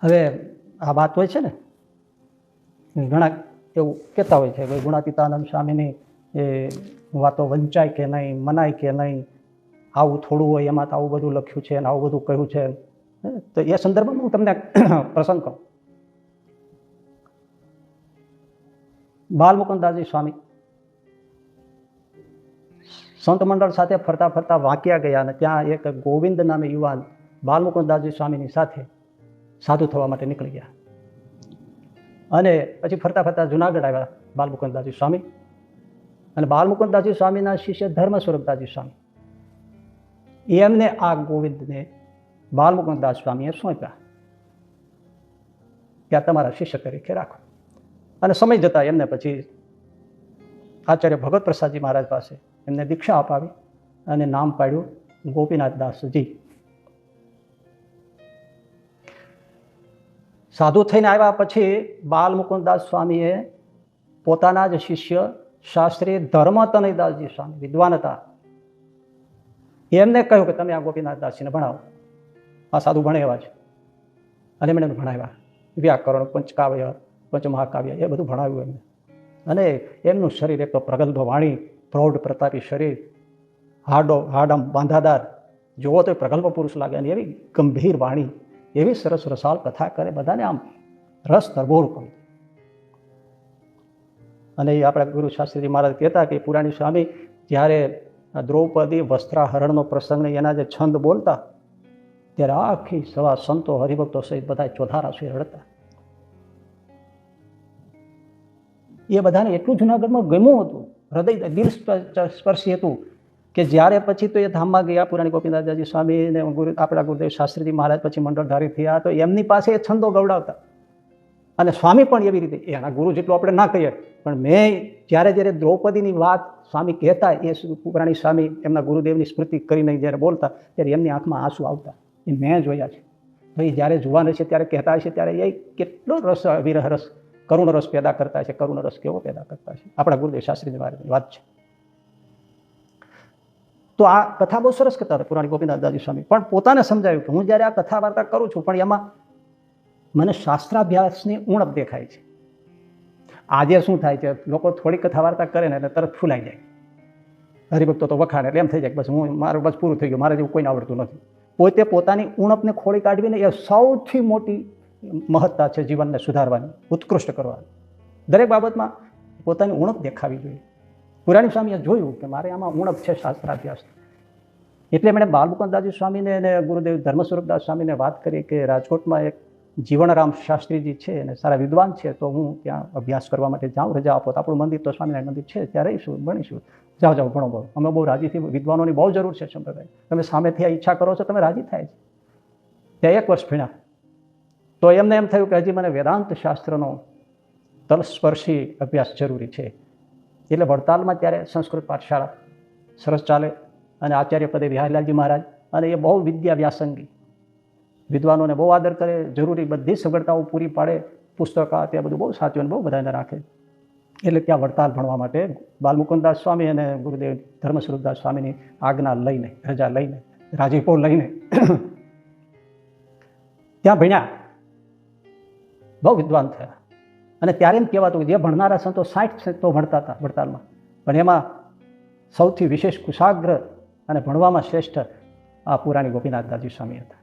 હવે આ વાત હોય છે ને, ઘણા એવું કહેતા હોય છે કે ગુણાતીતાનંદ સ્વામીની એ વાતો વંચાય કે નહીં, મનાય કે નહીં, આવું થોડું હોય એમાં તો આવું બધું લખ્યું છે અને આવું બધું કહ્યું છે. તો એ સંદર્ભમાં હું તમને પ્રસંગ કહું. બાલમુકુદાસજી સ્વામી સંત મંડળ સાથે ફરતા ફરતા વાંક્યા ગયા અને ત્યાં એક ગોવિંદ નામે યુવાન બાલમુકુદાસજી સ્વામીની સાથે સાધુ થવા માટે નીકળી ગયા. અને પછી ફરતા ફરતા જુનાગઢ આવ્યા બાલમુકુદાસજી સ્વામી. અને બાલમુકુદાસજી સ્વામીના શિષ્ય ધર્મ સ્વરૂપદાસજી સ્વામી, એમને આ ગોવિંદને બાલમુકુદાસ સ્વામીએ સોંપ્યા કે આ તમારા શિષ્ય તરીકે રાખો. અને સમય જતા એમને પછી આચાર્ય ભગત પ્રસાદજી મહારાજ પાસે એમને દીક્ષા અપાવી અને નામ પાડ્યું ગોપીનાથ દાસજી. સાધુ થઈને આવ્યા પછી બાલમુકુદાસ સ્વામીએ પોતાના જ શિષ્ય શાસ્ત્રી ધર્મતનયદાસજી સ્વામી વિદ્વાન હતા, એમને કહ્યું કે તમે આ ગોપીનાથ દાસજીને ભણાવો. આ સાધુ ભણે એવા છે. અને એમણે ભણાવ્યા વ્યાકરણ, પંચકાવ્ય, પંચમહાકાવ્ય એ બધું ભણાવ્યું એમને. અને એમનું શરીર એક તો પ્રગલ્ભ વાણી, પ્રૌઢ પ્રતાપી શરીર, હાડમ બાંધાદાર, જોવો તો પ્રગલ્ભ પુરુષ લાગે. અને એવી ગંભીર વાણી, એવી સરસ રસાળ કથા કરે, બધાને આમ રસ તરબોળ કરે. અને એ આપણા ગુરુ શાસ્ત્રીજી મહારાજ કહેતા કે પુરાણી સ્વામી જ્યારે દ્રૌપદી વસ્ત્રાહરણનો પ્રસંગને એના જે છંદ બોલતા ત્યારે આખી સવા સંતો હરિભક્તો સહિત બધા ચોધારા સુઈ રડતા. એ બધાને એટલું જુનાગઢમાં ગમ્યું હતું, હૃદય દિલ સ્પર્શી હતું કે જ્યારે પછી તો એ ધામમાં ગયા પુરાણી ગોપીનાથજી સ્વામી ને આપણા ગુરુદેવ શાસ્ત્રીજી મહારાજ પછી મંડળધારી થયા, તો એમની પાસે એ છંદો ગવડાવતા. અને સ્વામી પણ એવી રીતે, એના ગુરુ જેટલું આપણે ના કહીએ, પણ મેં જ્યારે દ્રૌપદીની વાત સ્વામી કહેતા, એ પુરાણી સ્વામી એમના ગુરુદેવની સ્મૃતિ કરીને જ્યારે બોલતા ત્યારે એમની આંખમાં આંસુ આવતા. એ મેં જોયા છે. ભાઈ જ્યારે જુવાન હશે ત્યારે કહેતા હશે ત્યારે એ કેટલો રસ, વિરહ રસ, કરુણ રસ પેદા કરતા છે. કરુણ રસ કેવો પેદા કરતા છે, આપણા ગુરુદેવ શાસ્ત્રીજી મહારાજની વાત છે. તો આ કથા બહુ સરસ કથા હતી પુરાણી ગોપીનાથદાસજી સ્વામી. પણ પોતાને સમજાયું કે હું જ્યારે આ કથા વાર્તા કરું છું પણ એમાં મને શાસ્ત્રાભ્યાસની ઉણપ દેખાય છે. આજે શું થાય છે, લોકો થોડી કથા વાર્તા કરે ને એટલે તરત ફૂલાઈ જાય, હરિભક્તો તો વખાણે, એટલે એમ થઈ જાય બસ મારું બસ પૂરું થઈ ગયું, મારે જેવું કોઈને આવડતું નથી. પોતે પોતાની ઉણપને ખોળી કાઢવીને એ સૌથી મોટી મહત્તા છે જીવનને સુધારવાની, ઉત્કૃષ્ટ કરવાની. દરેક બાબતમાં પોતાની ઉણપ દેખાવી જોઈએ. પુરાણી સ્વામીએ જોયું કે મારે આમાં ઉણપ છે શાસ્ત્રાભ્યાસ, એટલે એમણે બાલમુકુદાસજી સ્વામીને અને ગુરુદેવ ધર્મસ્વરૂપદાસ સ્વામીને વાત કરી કે રાજકોટમાં એક જીવનરામ શાસ્ત્રીજી છે અને સારા વિદ્વાન છે, તો હું ત્યાં અભ્યાસ કરવા માટે જાઉં, રજા આપો. તો આપણું મંદિર તો સ્વામિનારાયણ મંદિર છે, ત્યાં રહીશું, ભણીશું. જાઓ ભણો ભણો, અમે બહુ રાજીથી, વિદ્વાનોની બહુ જરૂર છે સંપ્રદાય, તમે સામેથી આ ઈચ્છા કરો છો, તમે રાજી થાય છે. ત્યાં 1 વર્ષ ભણ્યા. તો એમને એમ થયું કે હજી મને વેદાંત શાસ્ત્રનો તલસ્પર્શી અભ્યાસ જરૂરી છે. એટલે વડતાલમાં ત્યારે સંસ્કૃત પાઠશાળા સરસ ચાલે અને આચાર્ય પદે વિહારીલાલજી મહારાજ, અને એ બહુ વિદ્યા વ્યાસંગી, વિદ્વાનોને બહુ આદર કરે, જરૂરી બધી સગવડતાઓ પૂરી પાડે, પુસ્તક ત્યાં બધું બહુ સાચવીને બહુ બધાને રાખે. એટલે ત્યાં વડતાલ ભણવા માટે બાલમુકુદાસ સ્વામી અને ગુરુદેવ ધર્મસ્વરૂપદાસ સ્વામીની આજ્ઞા લઈને, રજા લઈને, રાજીપો લઈને ત્યાં ભણ્યા. બહુ વિદ્વાન થયા. અને ત્યારે એમ કહેવાતું કે જે ભણનારા સંતો 60 સંતો ભણતા હતા વડતાલમાં, પણ એમાં સૌથી વિશેષ કુશાગ્ર અને ભણવામાં શ્રેષ્ઠ આ પુરાણી ગોપીનાથદાસજી સ્વામી હતા.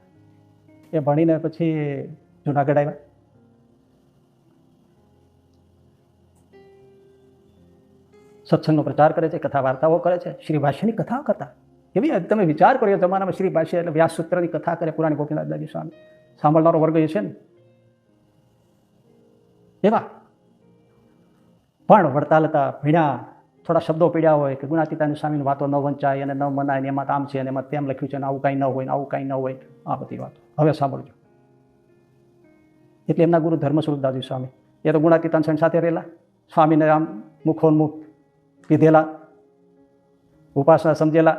એ ભણીને પછી જુનાગઢ આવ્યા. સત્સંગનો પ્રચાર કરે છે, કથા વાર્તાઓ કરે છે, શ્રી ભાષ્યની કથા કરતા. એવી તમે વિચાર કરો, એ જમાનામાં શ્રી ભાષ્ય એટલે વ્યાસસૂત્રની કથા કરે પુરાણી ગોપીનાથદાસજી સ્વામી. સાંભળનારો વર્ગ એ છે ને એવા. પણ વડતાલ હતા, ભીણા, થોડા શબ્દો પીડ્યા હોય કે ગુણાતીતાની સ્વામીની વાતો ન વંચાય અને ન મનાય, ને એમાં આમ છે અને એમાં તેમ લખ્યું છે, ને આવું કાંઈ ન હોય, ને આવું કાંઈ ન હોય, આ બધી વાતો હવે સાંભળજો. એટલે એમના ગુરુ ધર્મસ્વરૂપદાસજી સ્વામી એ તો ગુણાતીતાન સાથે રહેલા, સ્વામીને આમ મુખોન્મુખ પીધેલા, ઉપાસના સમજેલા,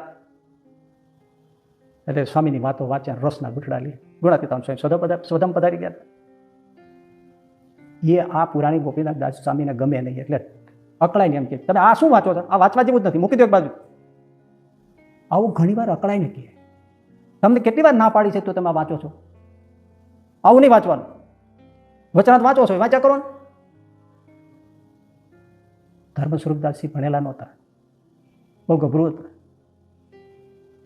એટલે સ્વામીની વાતો વાંચ્યા, રસના ગુઠડા લે. ગુણાતીતાન સ્વામી સ્વધમ પધારી ગયા. એ આ પુરાણી ગોપીનાથદાસ સ્વામીને ગમે નહીં, એટલે અકળાઈને એમ કે તમે આ શું વાંચો છો, આ વાંચવા જેવું જ નથી, મૂકી દો એક બાજુ. આવું ઘણી વાર અકળાઈને કહે. તમને કેટલી વાર ના પાડી છે તો તમે વાંચો છો, આવું નહીં વાંચવાનું. વચનાથ વાંચો છો, વાંચ્યા કરો ને. ધર્મ સ્વરૂપદાસજી ભણેલા નહોતા, બહુ ગભરું હતા.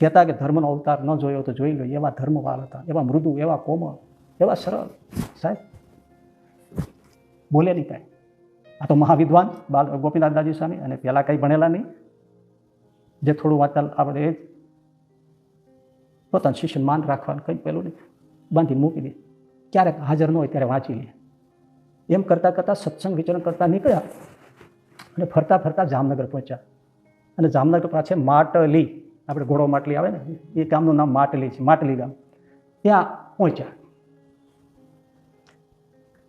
કહેતા કે ધર્મનો અવતાર ન જોયો તો જોઈ લો, એવા ધર્મવાળ હતા, એવા મૃદુ, એવા કોમળ, એવા સરળ. સાહેબ બોલે નહીં કાંઈ. આ તો મહાવિદ્વાન ગોપીનાથ દાદી સ્વામી, અને પહેલાં કંઈ ભણેલા નહીં, જે થોડું વાંચતા આપણે એ જ પોતાના શિષ્યને માન રાખવાનું કંઈ પેલું નહીં, બાંધી મૂકી દે. ક્યારેક હાજર ન હોય ત્યારે વાંચી લે. એમ કરતાં કરતાં સત્સંગ વિચરણ કરતાં નીકળ્યા અને ફરતા ફરતા જામનગર પહોંચ્યા. અને જામનગર પાસે માટલી, આપણે ઘોડો માટલી આવે ને, એ ગામનું નામ માટલી છે, માટલી ગામ. ત્યાં પહોંચ્યા.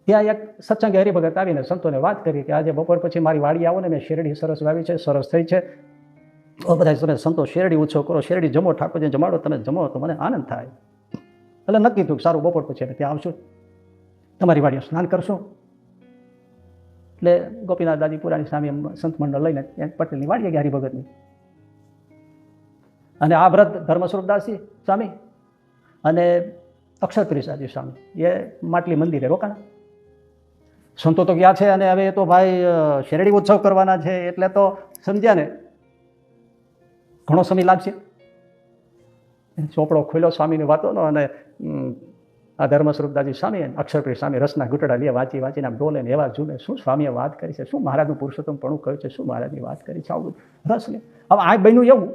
ત્યાં એક સત્સંગ હરિભગત આવીને સંતોને વાત કરી કે આજે બપોર પછી મારી વાડી આવો ને, મેં શેરડી સરસ વાવી છે, સરસ થઈ છે. બધા તમે સંતો શેરડી ઉછો કરો, શેરડી જમો, ઠાકોરજીને જમાડો, તમે જમો તો મને આનંદ થાય. એટલે નક્કી થયું સારું બપોર પછી એટલે ત્યાં આવશું, તમારી વાડીએ સ્નાન કરશું. એટલે ગોપીનાથ દાદી પુરાણી સ્વામી સંત મંડળ લઈને પટેલની વાડીએ ગયા હરિભગતની. અને આ વ્રત ધર્મ સ્વરૂપદાસજી સ્વામી અને અક્ષરપ્રિસાજી સ્વામી એ માટલી મંદિરે રોકાણા. સંતો તો ગયા છે અને હવે એ તો ભાઈ શેરડી ઉત્સવ કરવાના છે એટલે તો સમજ્યા ને ઘણો સમય લાગશે. ચોપડો ખોલ્યો સ્વામીની વાતોનો, અને આ ધર્મ સ્વરૂપદાસજી સ્વામી અક્ષરપ્રિય સ્વામી રસના ઘૂંટડા લે વાંચી વાંચીને આમ ડોલે ને એવા જુને શું સ્વામીએ વાત કરી છે, શું મહારાજનું પુરુષોત્તમપણું કહ્યું છે, શું મહારાજની વાત કરી છે, આવું રસ લે. હવે આ બન્યું એવું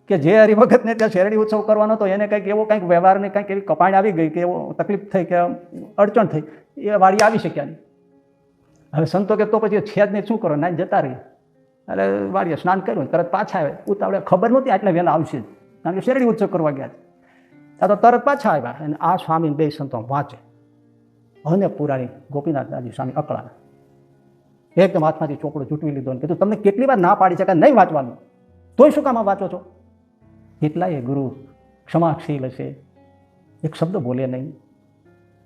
કે જે હરિભગતને ત્યાં શેરડી ઉત્સવ કરવાનો હતો એને કંઈક એવો કંઈક વ્યવહારને કંઈક એવી કપાણ આવી ગઈ કે એવો તકલીફ થઈ કે અડચણ થઈ, એ વાડી આવી શક્યા નહીં. હવે સંતો કે તો પછી છે જ નહીં, શું કરો, ના જતા રહી. એટલે વાડીએ સ્નાન કર્યું, તરત પાછા આવે. ઉતાવળે ખબર નહોતી આટલા વહેલા આવશે જ, કારણ કે શેરડી ઉત્સવ કરવા ગયા છે. તો તરત પાછા આવ્યા અને આ સ્વામી બે સંતો વાંચે અને પુરાણી ગોપીનાથ દાદી સ્વામી અકળા એકદમ હાથમાંથી ચોપડો જૂટવી લીધો અને કીધું તમને કેટલી વાર ના પાડી શકાય નહીં વાંચવાનું, તોય શું કામ વાંચો છો? એટલાય ગુરુ ક્ષમાશીલ હશે, એક શબ્દ બોલે નહીં.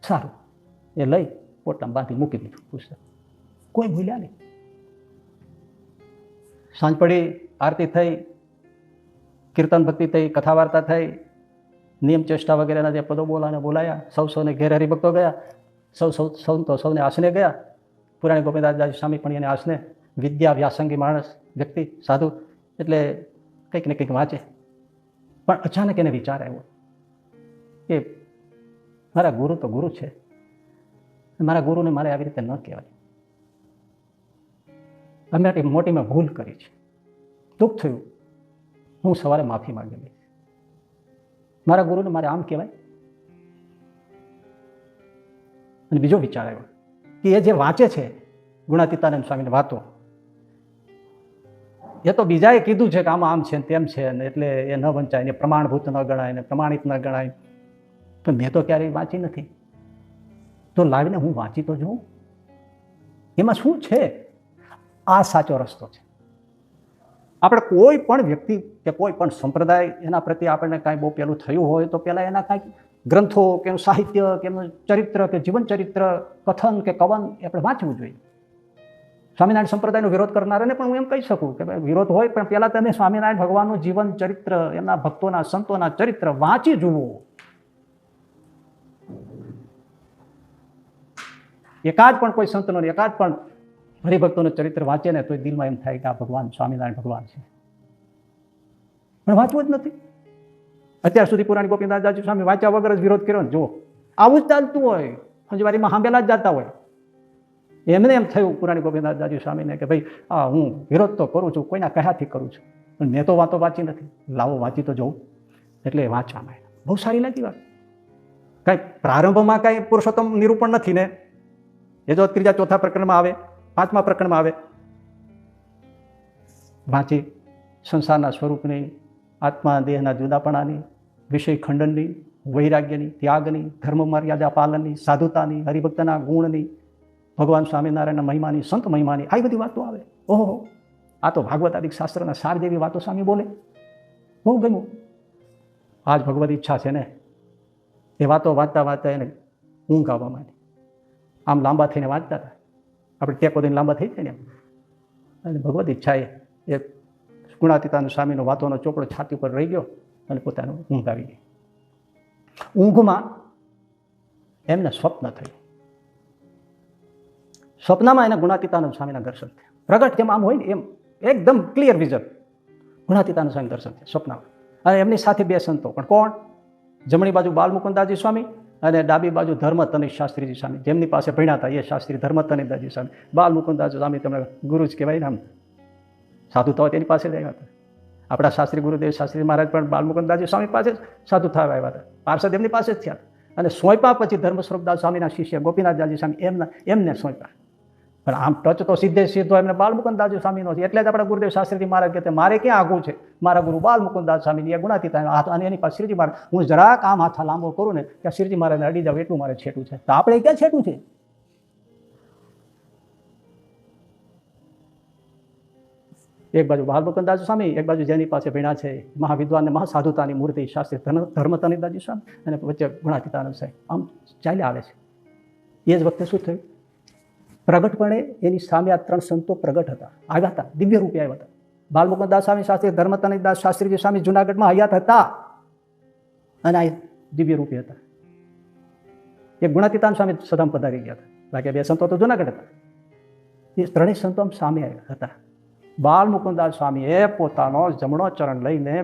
સારું, એ લઈ પોટલામાં બાંધી મૂકી દીધું પુસ્તક, કોઈ ભૂલ્યા નહીં. સાંજ પડી, આરતી થઈ, કીર્તન ભક્તિ થઈ, કથા વાર્તા થઈ, નિયમ ચેષ્ટા વગેરેના જે પદો બોલાયા. સૌને ઘેર હરિભક્તો ગયા, સૌને આસને ગયા. પુરાણી ગોપીનાથ દાદી સ્વામી પણ એને આસને, વિદ્યા વ્યાસંગી માણસ વ્યક્તિ સાધુ એટલે કંઈક ને કંઈક વાંચે. પણ અચાનક એને વિચાર આવ્યો કે મારા ગુરુ તો ગુરુ છે, મારા ગુરુને મારે આવી રીતે ન કહેવાય. અમે મોટી મેં ભૂલ કરી છે, દુઃખ થયું, હું સવારે માફી માંગી લઈશ. મારા ગુરુને મારે આમ કહેવાય. અને બીજો વિચાર આવ્યો કે એ જે વાંચે છે ગુણાતીતાનંદ સ્વામીની વાતો, એ તો બીજાએ કીધું છે કે આમાં આમ છે ને તેમ છે ને એટલે એ ન વંચાય, ને પ્રમાણભૂત ન ગણાય ને પ્રમાણિત ન ગણાય. પણ મેં તો ક્યારેય વાંચી નથી, તો લાવીને હું વાંચી તો જોઉં એમાં શું છે. આ સાચો રસ્તો છે. આપણે કોઈ પણ વ્યક્તિ કે કોઈ પણ સંપ્રદાય એના પ્રત્યે આપણને કાંઈ બહુ પેલું થયું હોય તો પહેલાં એના કાંઈક ગ્રંથો કે એનું સાહિત્ય કે એમનું ચરિત્ર કે જીવન ચરિત્ર, કથન કે કવન એ આપણે વાંચવું જોઈએ. સ્વામિનારાયણ સંપ્રદાયનો વિરોધ કરનારાને પણ હું એમ કહી શકું કે ભાઈ વિરોધ હોય પણ પહેલાં તમે સ્વામિનારાયણ ભગવાનનું જીવન ચરિત્ર, એમના ભક્તોના સંતોના ચરિત્ર વાંચી જુઓ. એકાદ પણ કોઈ સંતનો એકાદ પણ હરિભક્તોનું ચરિત્ર વાંચે ને તો દિલમાં એમ થાય કે આ ભગવાન સ્વામિનારાયણ ભગવાન છે, પણ વાંચવું જ નથી. અત્યાર સુધી પુરાણી ગોપીનાથ દાદી સ્વામી વાંચ્યા વગર જ વિરોધ કર્યો ને જુઓ, આવું જ ચાલતું હોય, સંજવારીમાં સાંભળેલા જ જતા હોય. એમને એમ થયું પુરાણી ગોપીનાથ દાદી સ્વામીને કે ભાઈ આ હું વિરોધ તો કરું છું, કોઈના કહેવાથી કરું છું, પણ મેં તો વાતો વાંચી નથી, લાવો વાંચી તો જવું. એટલે વાંચવામાં બહુ સારી લાગી વાત. કાંઈ પ્રારંભમાં કાંઈ પુરુષોત્તમ નિરૂપણ નથી ને, એ જો ત્રીજા ચોથા પ્રકરણમાં આવે, પાંચમા પ્રકરણમાં આવે. વાંચી સંસારના સ્વરૂપની, આત્મા દેહના જુદાપણાની, વિષય ખંડનની, વૈરાગ્યની, ત્યાગની, ધર્મ મર્યાદા પાલનની, સાધુતાની, હરિભક્તના ગુણની, ભગવાન સ્વામિનારાયણના મહિમાની, સંત મહિમાની, આવી બધી વાતો આવે. ઓહો, આ તો ભાગવતાદિક શાસ્ત્રના સાર જેવી વાતો સ્વામી બોલે, બહુ ગમ્યું. આજ ભગવદ ઈચ્છા છે ને, એ વાતો વાંચતા વાંચતા એને ઊંઘ આવવા માંડી. આમ લાંબા થઈને વાંચતા હતા, આપણે ટેકો દઈને લાંબા થઈ જાય ને, અને ભગવદ ઈચ્છાએ એ ગુણાતીતાનંદ સ્વામીનો વાતોનો ચોપડો છાતી ઉપર રહી ગયો અને પોતાનું ઊંઘ આવી ગઈ. ઊંઘમાં એમને સ્વપ્ન થયું સ્વપ્નમાં એને ગુણાતીતાનંદ સ્વામીના દર્શન થયા. પ્રગટ જેમ આમ હોય ને એમ એકદમ ક્લિયર વિઝન ગુણાતીતાનંદ સ્વામી દર્શન થયા સ્વપ્નમાં. અને એમની સાથે બે સંતો, પણ કોણ? જમણી બાજુ બાલમુકુદાસજી સ્વામી અને ડાબી બાજુ ધર્મતનિષ્ઠ શાસ્ત્રીજી સ્વામી, જેમની પાસે ભણ્યા હતા એ શાસ્ત્રી ધર્મતનિષ્ઠ સ્વામી. બાલમુકુદાસ સ્વામી તમને ગુરુ જ કહેવાય ને, આમ સાધુ થવા તેની પાસે જ આવ્યા હતા. આપણા શાસ્ત્રી ગુરુદેવ શાસ્ત્રી મહારાજ પણ બાલમુકુદાસજી સ્વામી પાસે જ સાધુ થવા આવ્યા હતા. પાર્ષદ એમની પાસે જ થયા. અને સોંપ્યા પછી ધર્મ સ્વરૂપદાસ સ્વામીના શિષ્ય ગોપીનાથદાસજી સ્વામી એમને સોંપ્યા. પણ આમ ટચ તો સીધો એમને બાલમુકુદાસજી સ્વામીનો છે. એટલે જ આપણા ગુરુદેવ શાસ્ત્રીજી મહારાજ કહેતા મારે ક્યાં આગું છે, મારા ગુરુ બાલમુકુદાસ સ્વામીની એ ગુણાતીતા હાથ, અને એની પાસે શ્રીજી મહારાજ. હું જરાક આમ હાથ લાંબો કરું ને ત્યાં શ્રીજી મહારાજને અડી જાવ એટલું મારે છેટું છે. તો આપણે ક્યાં છેટું છે? એક બાજુ બાલમુકુદાસ સ્વામી, એક બાજુ જેની પાસે ભણ્યા છે મહાવિદ્વાન ને મહાસાધુતાની મૂર્તિ શાસ્ત્રી ધર્મતનિષ્ઠ સ્વામી, અને વચ્ચે ગુણાતીતાનંદ સાહેબ આમ ચાલ્યા આવે છે. એ જ વખતે શું થયું? પ્રગટપણે એની સામે આ ત્રણ સંતો પ્રગટ હતા, આવ્યા હતા, દિવ્ય રૂપે આવ્યા હતા. બાલમુકુદાસ સ્વામી શાસ્ત્રી ધર્મતનિષ્ઠ શાસ્ત્રીજી સ્વામી જુનાગઢમાં હયાત હતા અને આ દિવ્ય રૂપે હતા. એક ગુણાતીતાનંદ સ્વામી સદામ પધારી ગયા હતા, બાકી બે સંતો તો જુનાગઢ હતા. એ ત્રણેય સંતો આમ સામે આવ્યા હતા. બાલમુકુદાસ સ્વામીએ પોતાનો જમણો ચરણ લઈને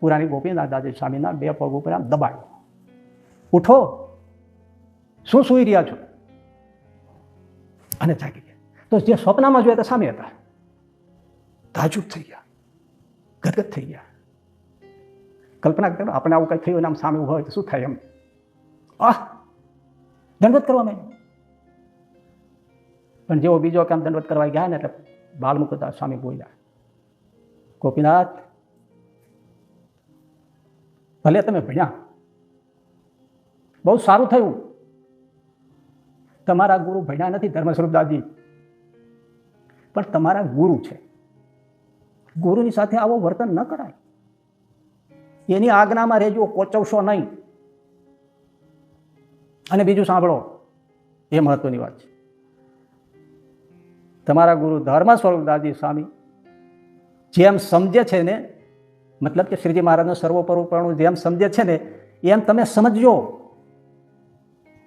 પુરાણી ગોપીનાથદાસજી સ્વામીના બે પગ ઉપર આમ દબાવ્યો. ઉઠો, શું સૂઈ રહ્યા છો? અને જાગી ગયા. તો જે સ્વપ્નમાં જોયા તે સામે હતા. તાજુબ થઈ ગયા, ગદગદ થઈ ગયા. કલ્પના કરો આપણે આવું કંઈ થયું ને આમ સામે ઉભા હોય તો શું થાય? એમ દંડવત કરવા માંડ્યા. પણ જેવો બીજો કામ દંડવત કરવા ગયા ને એટલે બાલમુકુદાસ સ્વામી બોલ્યા, ગોપીનાથ, ભલે તમે ભણ્યા, બહુ સારું થયું. તમારા ગુરુ ભણ્યા નથી ધર્મ સ્વરૂપદાસજી, પણ તમારા ગુરુ છે. ગુરુની સાથે આવો વર્તન ન કરાય. એની આજ્ઞામાં રહેજો, કોચવશો નહીં. અને બીજું સાંભળો, એ મહત્વની વાત છે. તમારા ગુરુ ધર્મ સ્વરૂપદાસજી સ્વામી જેમ સમજે છે ને, મતલબ કે શ્રીજી મહારાજનું સર્વોપરીપણું જેમ સમજે છે ને એમ તમે સમજજો.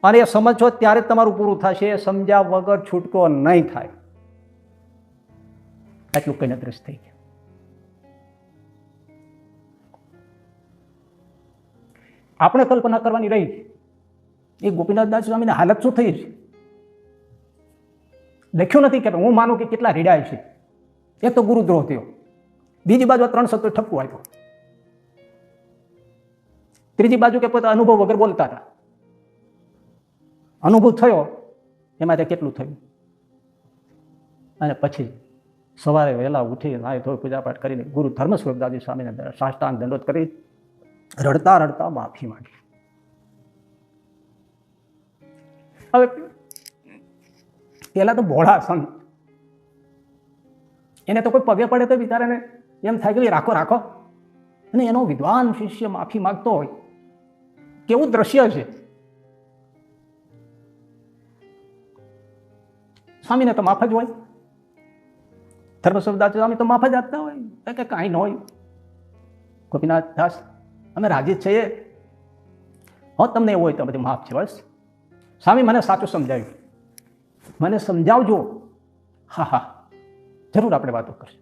અને એ સમજશો ત્યારે તમારું પૂરું થશે. એ સમજ્યા વગર છૂટકો નહીં થાય. એટલું કઈને દ્રષ્ટ થઈ ગયું. આપણે કલ્પના કરવાની રહી એ ગોપીનાથદાસ સ્વામીની હાલત શું થઈ છે. લખ્યું નથી કે હું માનું કે કેટલા રીડાય છે. એક તો ગુરુદ્રોહ થયો, બીજી બાજુ 3 સત્તો ઠપકો આપ્યો, ત્રીજી બાજુ કે પોતે અનુભવ વગર બોલતા હતા. અનુભવ થયો એમાં તે કેટલું થયું. અને પછી સવારે વહેલા ઉઠી નાહી ધોઈ પૂજાપાઠ કરીને ગુરુ ધર્મ સ્વરૂપદાસજી સ્વામીને સાષ્ટાંગ દંડવત કરી રડતા રડતા માફી માંગી. હવે પેલા તો ભોળા સંત, એને તો કોઈ પગે પડે તો બિચારાને એમ થાય કે રાખો રાખો. અને એનો વિદ્વાન શિષ્ય માફી માંગતો હોય, કેવું દ્રશ્ય છે. સ્વામીને તો માફ જ હોય, ધર્મ સ્વરૂપદાસ સ્વામી તો માફ જ આપતા હોય કે કાંઈ ન હોય. ગોપીનાથ દાસ અમે રાજી જ છીએ, તમને એવું હોય તો બધું માફ છે. બસ સ્વામી મને સાચું સમજાવ્યું, મને સમજાવજો. હા હા, જરૂર આપણે વાતો કરશું.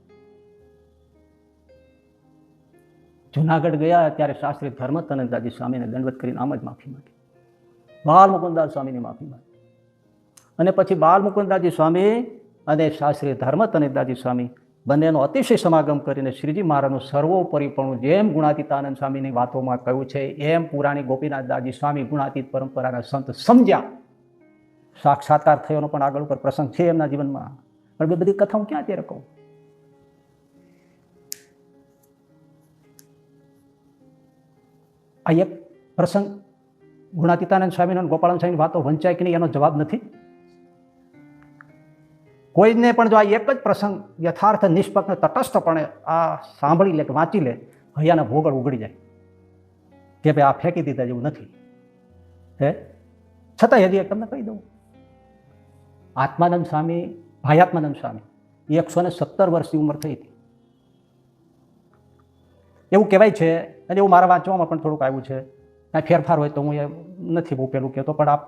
જુનાગઢ ગયા ત્યારે શાસ્ત્રી ધર્મતનંદાજી સ્વામીને દંડવત કરીને આમ જ માફી માંગી. બાલમુકુદાસ સ્વામીની માફી માંગી. અને પછી બાલમુકુદાસજી સ્વામી અને શાસ્ત્રી ધર્મતનંદાજી સ્વામી બંનેનો અતિશય સમાગમ કરીને શ્રીજી મહારાજનું સર્વોપરીપણું જેમ ગુણાતીતાનંદ સ્વામીની વાતોમાં કહ્યું છે એમ પુરાણી ગોપીનાથદાસજી સ્વામી ગુણાતીત પરંપરાના સંત સમજ્યા. સાક્ષાત્કાર થયોનો પણ આગળ ઉપર પ્રસંગ છે એમના જીવનમાં. પણ બધી કથા હું ક્યાં અત્યારે કહું. આ એક પ્રસંગ ગુણાતીતાનંદ સ્વામીનો ગોપાળાનંદ સ્વામીની વાતો વંચાય કે નહીં એનો જવાબ નથી. કોઈને પણ જો આ એક જ પ્રસંગ યથાર્થ નિષ્પક્ષ તટસ્થપણે આ સાંભળી લે કે વાંચી લે, હૈયાના ભોગળ ઉગડી જાય કે ભાઈ આ ફેંકી દીધા જેવું નથી. હે છતાંય હજી એક તમને કહી દઉં, આત્માનંદ સ્વામી, ભાયાત્માનંદ સ્વામી 117 વર્ષની ઉંમર થઈ હતી એવું કહેવાય છે. અને એવું મારા વાંચવામાં પણ થોડુંક આવ્યું છે. કાંઈ ફેરફાર હોય તો હું એ નથી બહુ પેલું કહેતો, પણ આપ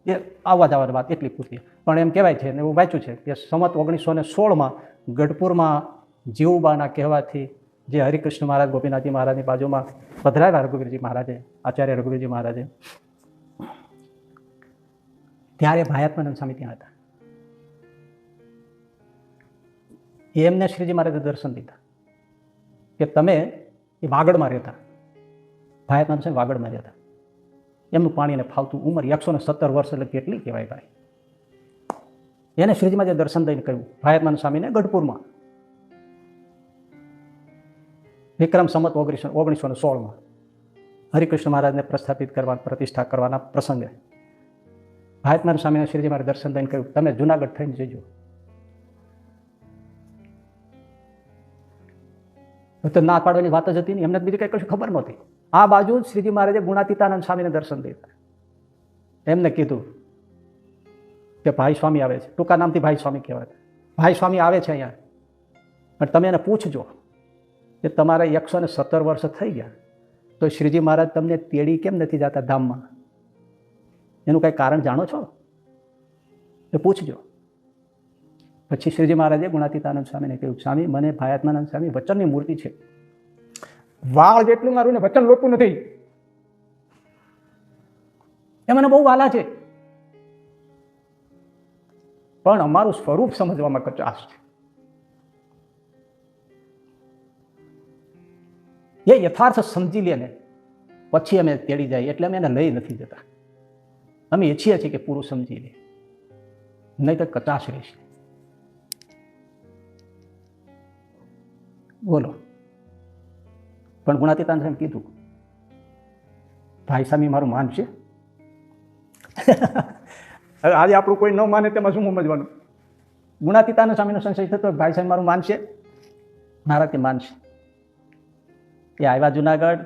એ આવવા જવાની વાત એટલી પૂરતી. પણ એમ કહેવાય છે ને એવું વાંચ્યું છે કે સંવત 1916 ગઢપુરમાં જીવુબાના કહેવાથી જે હરિકૃષ્ણ મહારાજ ગોપીનાથજી મહારાજની બાજુમાં પધરાવ્યા રઘુવીરજી મહારાજે, આચાર્ય રઘુવીરજી મહારાજે, ત્યારે ભાયાત્માનંદ સ્વામી ત્યાં હતા. એમને શ્રીજી મહારાજે દર્શન દીધા કે તમે એ વાગડમાં રહેતા, ભાયાત્માનંદ સ્વામી વાગડમાં રહેતા, એમનું પાણીને ફાવતું, ઉંમર 117 વર્ષ એટલે કેટલી કહેવાય ભાઈ. એને શ્રીજી મહારાજે દર્શન દઈને કહ્યું ભાયાત્માનંદ સ્વામીને ગઢપુરમાં વિક્રમ સંવત 1916 હરિકૃષ્ણ મહારાજને પ્રસ્થાપિત કરવા, પ્રતિષ્ઠા કરવાના પ્રસંગે ભાયાત્માનંદ સ્વામીને શ્રીજી મહારાજે દર્શન દઈને કહ્યું તમે જુનાગઢ થઈને જજો. તો ના પાડવાની વાત જ હતી ને, એમને બીજી કંઈ કશું ખબર નહોતી. આ બાજુ શ્રીજી મહારાજે ગુણાતીતાનંદ સ્વામીને દર્શન દીધા. એમને કીધું કે ભાઈ સ્વામી આવે છે, ટૂંકા નામથી ભાઈ સ્વામી કહેવાય, ભાઈ સ્વામી આવે છે અહીંયા, પણ તમે એને પૂછજો કે તમારે 117 વર્ષ થઈ ગયા તો શ્રીજી મહારાજ તમને તેડી કેમ નથી જતા ધામમાં? એનું કંઈ કારણ જાણો છો? એ પૂછજો. પછી શ્રીજી મહારાજે ગુણાતીતાનંદ સ્વામીને કહ્યું સ્વામી મને ભાયાત્માનંદ સ્વામી વચનની મૂર્તિ છે, વાળ જેટલું મારું ને વચન લોતું નથી, એ મને બહુ વાલા છે, પણ અમારું સ્વરૂપ સમજવામાં કચાશ છે. એ યથાર્થ સમજી લે ને પછી અમે તેડી જાય, એટલે અમે એને લઈ નથી જતા. અમે ઈચ્છીએ છીએ કે પૂરું સમજી લે, નહીં તો કચાશ રહેશે. બોલો. પણ ગુણાતીતાનંદ સ્વામી કીધું ભાઈ સ્વામી મારું માનશે. હવે આજે આપણું કોઈ ન માને તેમાં શું સમજવાનું? ગુણાતીતાનંદ સ્વામીનો સંશય થતો ભાઈ સ્વામી મારું માનશે, મારાથી માનશે. એ આવ્યા જુનાગઢ,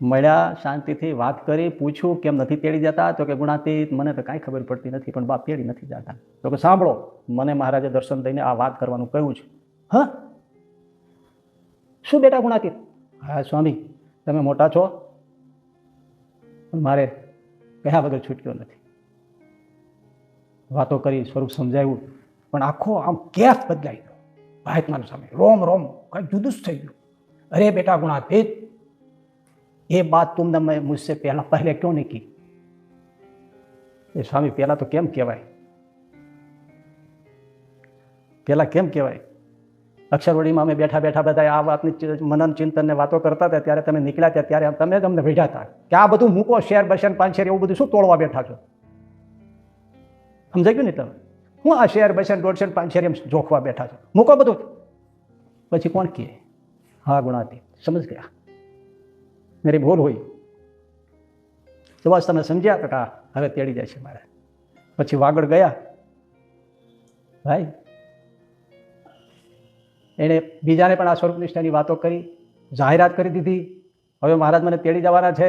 મળ્યા, શાંતિથી વાત કરી, પૂછ્યું કેમ નથી તેડી જતા? તો કે ગુણાતીત મને તો કાંઈ ખબર પડતી નથી, પણ બાપ તેડી નથી જતા. તો કે સાંભળો, મને મહારાજે દર્શન દઈને આ વાત કરવાનું કહ્યું છે. હા શું બેટા ગુણાતીત? હા સ્વામી તમે મોટા છો, મારે કહ્યા વગર છૂટક્યો નથી. વાતો કરી, સ્વરૂપ સમજાવ્યું, પણ આખો આમ કેફ બદલાઈ ગયો. ભાયાત્માનંદ સ્વામી રોમ રોમ કઈ જુદું જ થઈ ગયું. અરે बेटा गुणातीत ये बात तुमने मैं मुझसे पहले क्यों नहीं की? એ સ્વામી પહેલા તો કેમ કહેવાય, પહેલા કેમ કહેવાય? અક્ષરવડીમાં અમે બેઠા બેઠા બધા આ વાતની મનન ચિંતન ને વાતો કરતા હતા, ત્યારે તમે નીકળ્યા હતા, ત્યારે તમે જ અમને ભેજા હતા કે આ બધું મૂકો, શેર બશેર 5 શેર એવું બધું શું તોડવા બેઠા છો? સમજાઈ ગયું ને તમે? હું આ શેર બશેર 1.5 શેર 5 શેર એમ જોખવા બેઠા છો, મૂકો બધું. પછી કોણ કહે? હા ગુણાતીત સમજ ગયા, મેરી ભૂલ हुई. તો બસ તમે સમજ્યા કે હવે તેડી જાય છે મારે. પછી વાગડ ગયા ભાઈ, એણે બીજાને પણ આ સ્વરૂપ નિષ્ઠાની વાતો કરી, જાહેરાત કરી દીધી. હવે મહારાજ મને તેડી જવાના છે,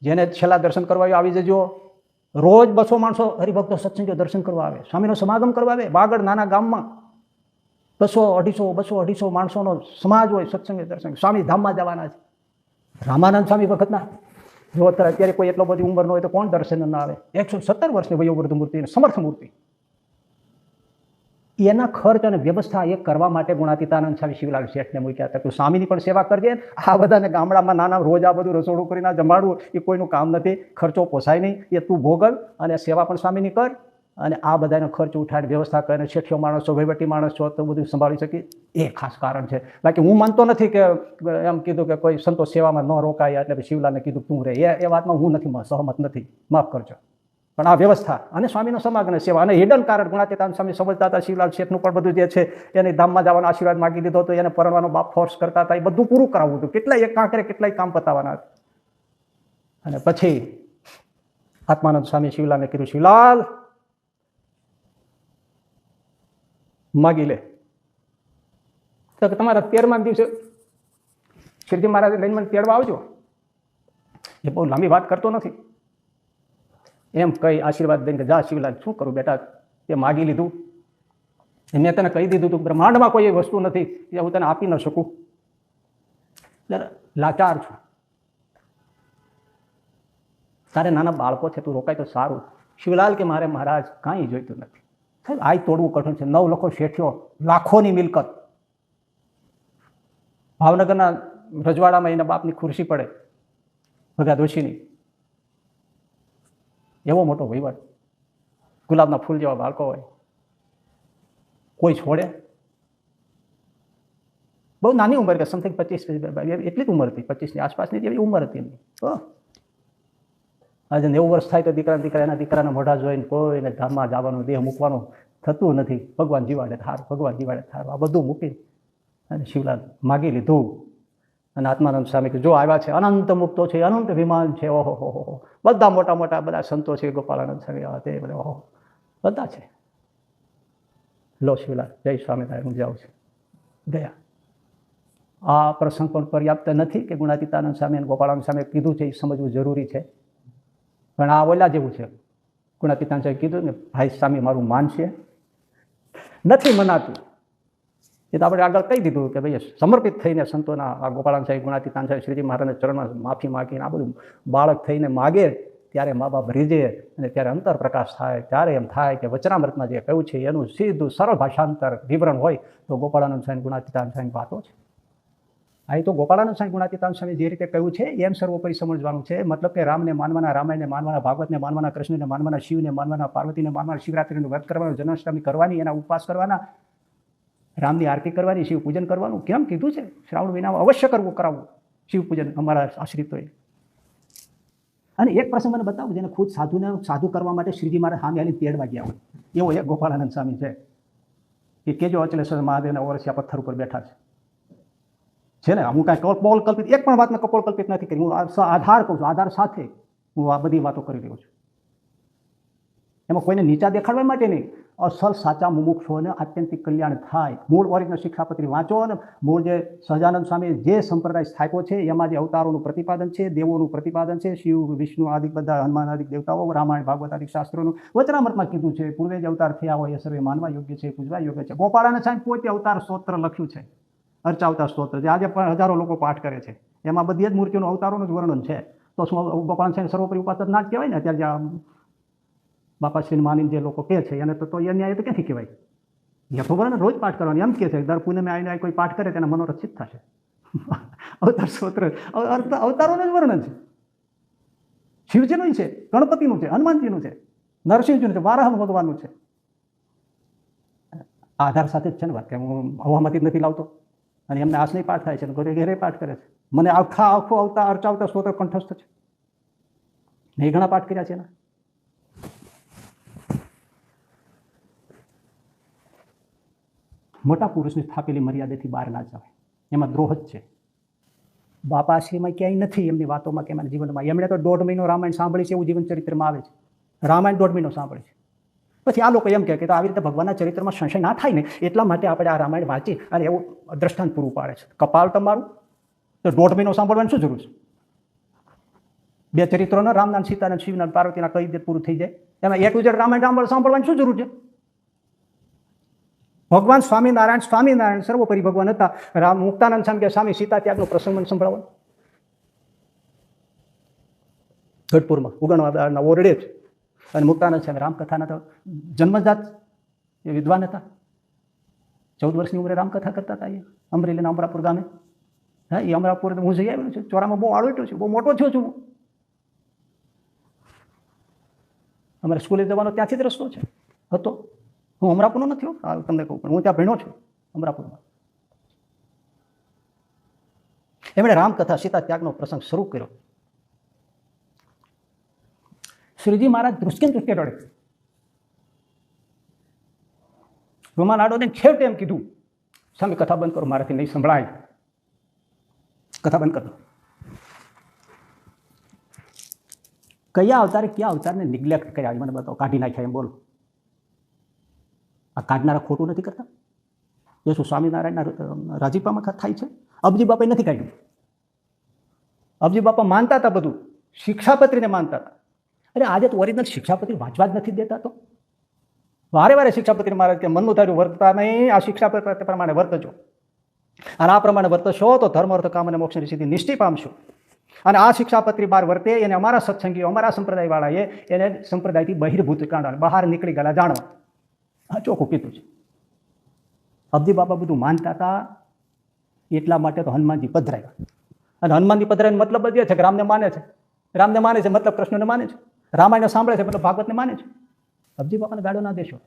જેને છેલ્લા દર્શન કરવા આવી જજો. રોજ 200 માણસો હરિભક્તો સત્સંગીઓ દર્શન કરવા આવે, સ્વામીનો સમાગમ કરવા આવે. વાગડ નાના ગામમાં 200-250 માણસોનો સમાજ હોય, સત્સંગી દર્શન. સ્વામી ધામમાં જવાના છે. રામાનંદ સ્વામી વખતના જો અત્યારે કોઈ એટલો બધી ઉંમર ન હોય તો કોણ દર્શન ના આવે? 117 વર્ષની વયોવૃદ્ધ મૂર્તિ, સમર્થ મૂર્તિ. એના ખર્ચ અને વ્યવસ્થા એ કરવા માટે ગુણાતીતાનંદ સ્વામી શિવલાલ શેઠને મૂક્યા હતા. તું સ્વામીની પણ સેવા કરજે, આ બધાને ગામડામાં નાના રોજ આ બધું રસોડું કરીને જમાડવું એ કોઈનું કામ નથી, ખર્ચો પોસાય નહીં, એ તું ભોગવ અને સેવા પણ સ્વામીની કર, અને આ બધાનો ખર્ચ ઉઠાડી વ્યવસ્થા કરીને શેઠિયો માણસ છો, વહીવટી માણસ છો, તો બધું સંભાળી શકી. એ ખાસ કારણ છે. બાકી હું માનતો નથી કે એમ કીધું કે કોઈ સંતો સેવામાં ન રોકાય એટલે શિવલાલને કીધું તું રહે, એ વાતમાં હું નથી સહમત નથી, માફ કરજો. પણ આ વ્યવસ્થા અને સ્વામીનો સમાગમ સેવા અને હિડન કારણ ગુણાતીતાનંદ સ્વામી સમજતા હતા. શિવલાલ શેઠનું પણ બધું જે છે એને ધામમાં જવાનો આશીર્વાદ માગી દીધો હતો, એને પરણવાનો બાપ ફોર્સ કરતા હતા, એ બધું પૂરું કરાવવું હતું. કેટલાય એક કાંકરે કેટલાય કામ પતાવવાના હતા. અને પછી આત્માનંદ સ્વામી શિવલાલને કીધું, શિવલાલ માગી લે. તો તમારા 13મા દિવસે શ્રીજી મહારાજ લઈને મને તેડવા આવજો. એ બહુ લાંબી વાત કરતો નથી, એમ કઈ આશીર્વાદ દઈને જા શિવલાલ. શું કરું બેટા, તે માગી લીધું. મેં તને કહી દીધું તું બ્રહ્માંડમાં કોઈ એવી વસ્તુ નથી કે હું તને આપી ન શકું, લાચાર છું. તારે નાના બાળકો છે, તું રોકાય તો સારું. શિવલાલ કે મારે મહારાજ કાંઈ જોઈતું નથી. સાહેબ આ તોડવું કઠણ છે. 9 લાખો શેઠિયો, લાખોની મિલકત, ભાવનગરના રજવાડામાં એના બાપની ખુરશી પડે, ભગા દોશીની, એવો મોટો વહીવટ, ગુલાબના ફૂલ જેવા બાળકો હોય, કોઈ છોડે? બહુ નાની ઉંમર કે સમથિંગ 25 એટલી જ ઉંમર હતી, 25ની આસપાસની જેવી ઉંમર હતી એમની. આજે 90 વર્ષ થાય તો દીકરા એના દીકરાના મોઢા જોઈને કોઈને ધામમાં જવાનું, દેહ મૂકવાનું થતું નથી. ભગવાન જીવાડે થારું, ભગવાન જીવાડે થારું, આ બધું મૂકી અને શિવલાલ માગી લીધું. અને આત્માનંદ સ્વામી કે જો આવ્યા છે, અનંત મુક્તો છે, અનંત વિમાન છે, ઓહો હો, બધા મોટા મોટા બધા સંતો છે, ગોપાળાનંદ સ્વામી તે બધા ઓહો બધા છે. લો શિવલાલ, જય સ્વામિનારાયણ, હું જાઉં છું. ગયા. આ પ્રસંગ પણ પર્યાપ્ત નથી કે ગુણાતીતાનંદ સ્વામી અને ગોપાળાનંદ સ્વામીએ કીધું છે એ સમજવું જરૂરી છે, પણ આ ઓલા જેવું છે. ગુણાતીતાનંદ સ્વામી કીધું ને ભાઈ સ્વામી મારું માનશે, નથી મનાતું. એ તો આપણે આગળ કહી દીધું કે ભાઈ સમર્પિત થઈને સંતોના, આ ગોપાળાનંદ સાહેબ, ગુણાતીતાનંદ સાહેબ, શ્રીજી મહારાજના ચરણમાં માફી માગીને આ બધું બાળક થઈને માગે ત્યારે મા બાપ રીજે અને ત્યારે અંતર પ્રકાશ થાય. ત્યારે એમ થાય કે વચનામૃતમાં જે કહ્યું છે એનું સીધું સરળ ભાષાંતર વિવરણ હોય તો ગોપાળાનંદ સ્વામી, ગુણાતીતાનંદ સ્વામી વાતો છે. અહીં તો ગોપાળાનંદ સ્વામી, ગુણાતીતાનંદ સ્વામી જે રીતે કહ્યું છે એમ સર્વોપરી સમજવાનું છે. મતલબ કે રામને માનવાના, રામાયણને માનવાના, ભાગવતને માનવાના, કૃષ્ણને માનવાના, શિવને માનવાના, પાર્વતીને માનવાના, શિવરાત્રિનું વ્રત કરવાનું, જન્માષ્ટમી કરવાની, એના ઉપવાસ કરવાના, રામની આરતી કરવાની, શિવ પૂજન કરવાનું. કેમ કીધું છે? શ્રાવણ મહિનામાં અવશ્ય કરવું, કરાવવું શિવ પૂજન અમારા આશ્રિતોએ. અને એક પ્રસંગ મને બતાવું જેને ખુદ સાધુ કરવા માટે શ્રીજી મારે સામે આવીને તેડવા ગયા હોય એવો એક ગોપાળાનંદ સ્વામી છે. એ કેજો અચલેશ્વર મહાદેવના ઓરસિયા પથ્થર ઉપર બેઠા છે ને. હું કાંઈ કપોલ કલ્પિત એક પણ વાતમાં કપોલ કલ્પિત નથી કરી. હું આધાર કહું છું, આધાર સાથે હું આ બધી વાતો કરી રહ્યો છું. એમાં કોઈને નીચા દેખાડવા માટે નહીં, અસલ સાચા મુમુક્ષુઓને આત્યંતિક કલ્યાણ થાય. મૂળ ઓરિજિનલ શિક્ષાપત્રી વાંચો અને મૂળ જે સહજાનંદ સ્વામી જે સંપ્રદાય સ્થાપ્યો છે એમાં જે અવતારોનું પ્રતિપાદન છે, દેવોનું પ્રતિપાદન છે, શિવ, વિષ્ણુ આદિ બધા, હનુમાન આદિ દેવતાઓ, રામાયણ, ભાગવત આદિ શાસ્ત્રોનું વચનામૃતમાં કીધું છે. પૂર્વે જે અવતાર થયા હોય એ સર્વે માનવા યોગ્ય છે, પૂજવા યોગ્ય છે. ગોપાળાનંદ સ્વામી પોતે અવતાર સ્તોત્ર લખ્યું છે, અર્ચાવતાર સ્તોત્ર, જે આજે પણ હજારો લોકો પાઠ કરે છે. એમાં બધી જ મૂર્તિઓનું અવતારોનું જ વર્ણન છે. તો શું ગોપાળાનંદ સ્વામી સર્વોપરી ઉપાસક ના જ કહેવાય ને? અત્યારે જે બાપાશ્રીને માનીને જે લોકો કહે છે એને તો એ ન્યાય તો ક્યાંથી કહેવાય? એ તો બરાબર રોજ પાઠ કરવાની એમ કહે છે. દર પૂનમે આવીને કોઈ પાઠ કરે તેના મનોરથિત થશે. અવતાર સ્તોત્ર અવતારોનું જ વર્ણન છે. શિવજીનું છે, ગણપતિનું છે, હનુમાનજીનું છે, નરસિંહજીનું છે, વારાહ ભગવાનનું છે. આધાર સાથે જ છે ને વાત, કે હું હવામાંથી જ નથી લાવતો અને એમને આસની પાઠ થાય છે ને ઘરે ઘરે પાઠ કરે છે. મને આખો અવતાર અર્ચાવતા સ્તોત્ર કંઠસ્થ છે. મેં ઘણા પાઠ કર્યા છે એના. મોટા પુરુષની સ્થાપેલી મર્યાદાથી બહાર ના જવાય, એમાં દ્રોહ જ છે. બાપાશ્રીમાં ક્યાંય નથી એમની વાતોમાં કે એમના જીવનમાં. એમણે તો 1.5 મહિનો રામાયણ સાંભળી છે એવું જીવન ચરિત્રમાં આવે છે. રામાયણ 1.5 મહિનો સાંભળે છે. પછી આ લોકો એમ કહે કે આવી રીતે ભગવાનના ચરિત્રમાં સંશય ના થાય ને એટલા માટે આપણે આ રામાયણ વાંચી અને એવું દ્રષ્ટાંત પૂરું પાડે છે. કપાળ તમારું તો 1.5 મહિનો સાંભળવાની શું જરૂર છે? 2 ચરિત્રોના, રામના, સીતાના, શિવના, પાર્વતીના કઈ રીતે પૂરું થઈ જાય? એમાં એક વિચાર રામાયણ સાંભળવાની શું જરૂર છે? ભગવાન સ્વામિનારાયણ સર્વોપરી ભગવાન હતા. રામ મુક્તાનંદ સ્વામી કે સ્વામી સીતા ત્યાગનો પ્રસંગ મને સંભળાવો. ગઢપુરમાં ઉગણવાના ઓરડે જ. અને મુક્તાનંદ સ્વામી રામકથાના તો જન્મજાત એ વિદ્વાન હતા. 14 વર્ષની ઉંમરે રામકથા કરતા હતા. એ અમરેલીના અમરાપુર ગામે. હા, એ અમરાપુર હું જઈ આવેલું છું. ચોરામાં બહુ આડોટ્યો છું, બહુ મોટો થયો છું. અમારે સ્કૂલે જવાનો ત્યાંથી જ રસ્તો છે હતો. હું અમરાપુરનો નથી, તમને કહું, પણ હું ત્યાં ભણ્યો છું અમરાપુરમાં. એમણે રામકથા સીતા ત્યાગનો પ્રસંગ શરૂ કર્યો. શ્રીજી મહારાજ ધ્રુસકે રડે. રૂમાલ આડો દઈને છેવટે એમ કીધું, સ્વામી કથા બંધ કરો, મારાથી નહીં સંભળાય, કથા બંધ કરો. કયા અવતારને નિગ્લેક્ટ કર્યા મને બતાવો, કાઢી નાખ્યા એમ બોલો. આ કાઢનારા ખોટું નથી કરતા? એ શું સ્વામિનારાયણના રાજીપામાં થાય છે? અબજી બાપાએ નથી કાઢ્યું. અબજી બાપા માનતા હતા બધું, શિક્ષાપત્રીને માનતા હતા. અરે આજે તો ઓરિજિનલ શિક્ષાપત્રી વાંચવા જ નથી દેતા. તો વારે શિક્ષાપત્રી મહારાજ કે મનનું ધાર્યું વર્તતા નહીં, આ શિક્ષાપત્ર પ્રમાણે વર્તજો, અને આ પ્રમાણે વર્તશો તો ધર્મ, અર્થ, કામ અને મોક્ષની સિદ્ધિ નિશ્ચય પામશો. અને આ શિક્ષાપત્રી બહાર વર્તે એને અમારા સત્સંગીઓ અમારા સંપ્રદાયવાળાએ એને સંપ્રદાયથી બહિર્ભૂત કાઢવા, બહાર નીકળી ગયેલા જાણવા. આ ચોખ્ખું કીધું છે. અબજી બાપા બધું માનતા હતા, એટલા માટે તો હનુમાનજી પધરાયા. અને હનુમાનજી પધરાયનો મતલબ જ એ છે કે રામને માને છે. રામને માને છે મતલબ કૃષ્ણને માને છે. રામાયણ સાંભળે છે મતલબ ભાગવતને માને છે. અબજી બાપાને ગાડો ના દેશો.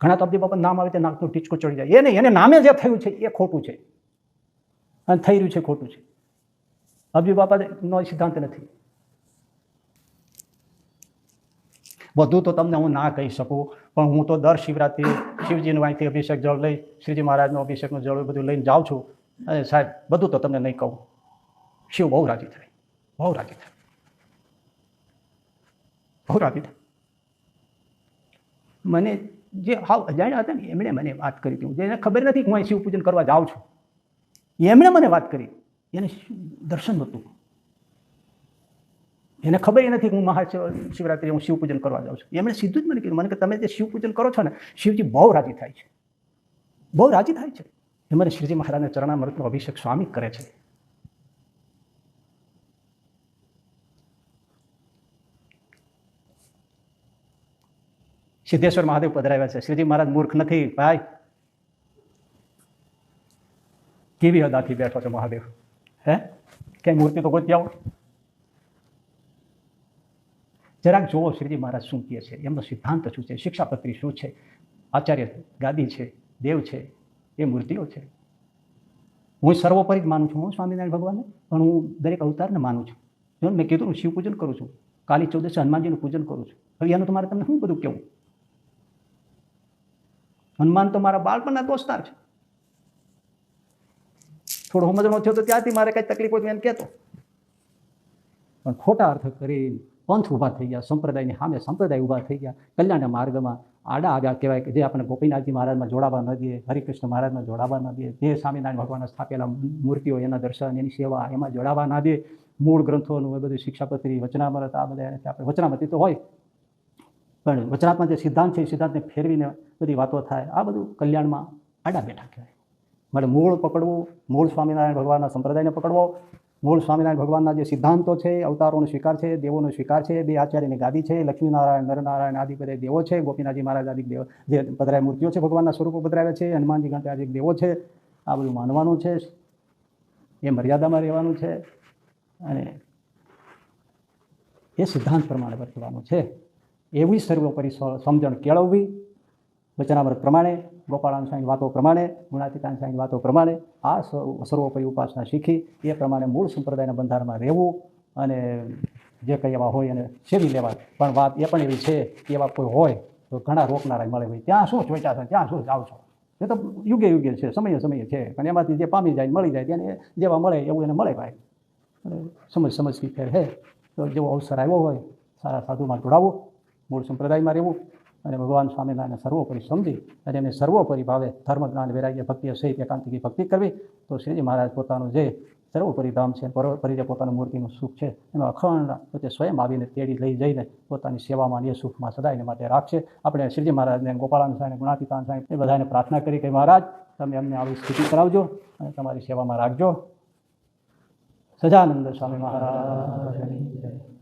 ઘણા તો અબજી બાપા નામ આવે તે નાકનો ટીચકો ચડી જાય. એ નહીં, એને નામે જે થયું છે એ ખોટું છે અને થઈ રહ્યું છે ખોટું છે. અબજી બાપાનો સિદ્ધાંત નથી. બધું તો તમને હું ના કહી શકું, પણ હું તો દર શિવરાત્રિ શિવજીનું અહીંથી અભિષેક જળ લઈ, શ્રીજી મહારાજનો અભિષેકનું જળ બધું લઈને જાઉં છું. અને સાહેબ બધું તો તમને નહીં કહું. શિવ બહુ રાજી થાય, બહુ રાજી થાય, બહુ રાજી થાય. મને જે હાવ અજાણ્યા હતા ને એમણે મને વાત કરી હતી, જેને ખબર નથી કે હું અહીં શિવ પૂજન કરવા જાઉં છું, એમણે મને વાત કરી. એને દર્શન હતું, એને ખબર નથી કે હું મહાશિવરાત્રિ હું શિવ પૂજન કરવા જાઉં છું. એમણે સીધું જ મને કીધું, મને કે તમે જે શિવ પૂજન કરો છો ને શિવજી બહુ રાજી થાય છે, બહુ રાજી થાય છે. એ મને શ્રીજી મહારાજના ચરણામૃતનો અભિષેક સ્વામી કરે છે. સિદ્ધેશ્વર મહાદેવ પધરાવ્યા છે. શ્રીજી મહારાજ મૂર્ખ નથી ભાઈ. કેવી અદાથી બેઠો છે મહાદેવ. હે ક્યાંય મૂર્તિ તો ગોતી આવો. જરાક જુઓ શ્રીજી મહારાજ શું કહે છે, એમનો સિદ્ધાંત શું છે, શિક્ષાપત્રી શું છે, આચાર્ય ગાદી છે, દેવ છે, એ મૂર્તિઓ છે. હું સર્વોપરી જ માનું છું, હું સ્વામિનારાયણ ભગવાનને, પણ હું દરેક અવતારને માનું છું. જો મેં કીધું હું શિવ પૂજન કરું છું, કાલી ચૌદસે હનુમાનજીનું પૂજન કરું છું. હવે એનું તો મારે તમને શું બધું કેવું. હનુમાન તો મારા બાળપણના દોસ્તાર છે. થોડો સમજણો થયો તો ત્યાંથી મારે કઈ તકલીફ હોય તો એને કહેતો, પણ ખોટા અર્થ કરી પંથ ઊભા થઈ ગયા, સંપ્રદાયની સામે સંપ્રદાય ઊભા થઈ ગયા. કલ્યાણના માર્ગમાં આડા આગા કહેવાય કે જે આપણે ગોપીનાથજી મહારાજમાં જોડાવા ન દે, હરિકૃષ્ણ મહારાજમાં જોડાવા ન દે, જે સ્વામિનારાયણ ભગવાનના સ્થાપેલા મૂર્તિઓ એના દર્શન એની સેવા એમાં જોડાવા ના દે. મૂળ ગ્રંથોનું એ બધું શિક્ષાપત્રી વચનામૃત આ બધા આપણે વચનામૃતિ તો હોય, પણ વચનાત્મા જે સિદ્ધાંત છે એ સિદ્ધાંતને ફેરવીને બધી વાતો થાય. આ બધું કલ્યાણમાં આડા બેઠા કહેવાય. માટે મૂળ પકડવું, મૂળ સ્વામિનારાયણ ભગવાનના સંપ્રદાયને પકડવો, મૂળ સ્વામિનારાયણ ભગવાનના જે સિદ્ધાંતો છે, અવતારોનો સ્વીકાર છે, દેવોનો સ્વીકાર છે, બે આચાર્યની ગાદી છે, લક્ષ્મીનારાયણ નરનારાયણ આદિ બધા દેવો છે, ગોપીનાથજી મહારાજ આદિ દેવ જે પધરાય મૂર્તિઓ છે, ભગવાનના સ્વરૂપો પધરાવ્યા છે, હનુમાનજી ઘાટે આદિ દેવો છે. આ બધું માનવાનું છે, એ મર્યાદામાં રહેવાનું છે અને એ સિદ્ધાંત પ્રમાણે વર્તવાનું છે. એવી સર્વોપરી સમજણ કેળવવી, વચનામૃત પ્રમાણે, ગોપાળાન સ્વામીની વાતો પ્રમાણે, ગુણાતીતાન સ્વામીની વાતો પ્રમાણે આ સર્વોપરી ઉપાસના શીખી એ પ્રમાણે મૂળ સંપ્રદાયના બંધારણમાં રહેવું અને જે કંઈ એવા હોય એને સેવી લેવા. પણ વાત એ પણ એવી છે કે એવા કોઈ હોય તો ઘણા રોકનારા મળે હોય, ત્યાં શું ચોચ્યા છો, ત્યાં શું જાઓ છો, એ તો યુગે યુગે છે, સમયે સમયે છે. પણ એમાંથી જે પામી જાય મળી જાય તેને જેવા મળે એવું એને મળે ભાઈ. સમજથી ફેર હે તો જેવો અવસર આવ્યો હોય સારા સાધુમાં જોડાવવું, મૂળ સંપ્રદાયમાં રહેવું અને ભગવાન સ્વામિનારાયણને સર્વોપરી સમજી અને એમને સર્વોપરી ભાવે ધર્મ જ્ઞાન વૈરાગ્ય ભક્તિ સહિત એકાંતિકી ભક્તિ કરવી. તો શ્રીજી મહારાજ પોતાનું જે સર્વોપરી ધામ છે, પરોપરી જે પોતાનું મૂર્તિનું સુખ છે એમાં અખંડ પોતે સ્વયં આવીને તેડી લઈ જઈને પોતાની સેવામાં એ સુખમાં સદાયને માટે રાખશે. આપણે શ્રીજી મહારાજને, ગોપાળાન સ્વામી, ગુણાતીતાન સ્વામી એ બધાને પ્રાર્થના કરી કે મહારાજ તમે અમને આવી સ્થિતિ કરાવજો અને તમારી સેવામાં રાખજો. સજાનંદ સ્વામી મહારાજ.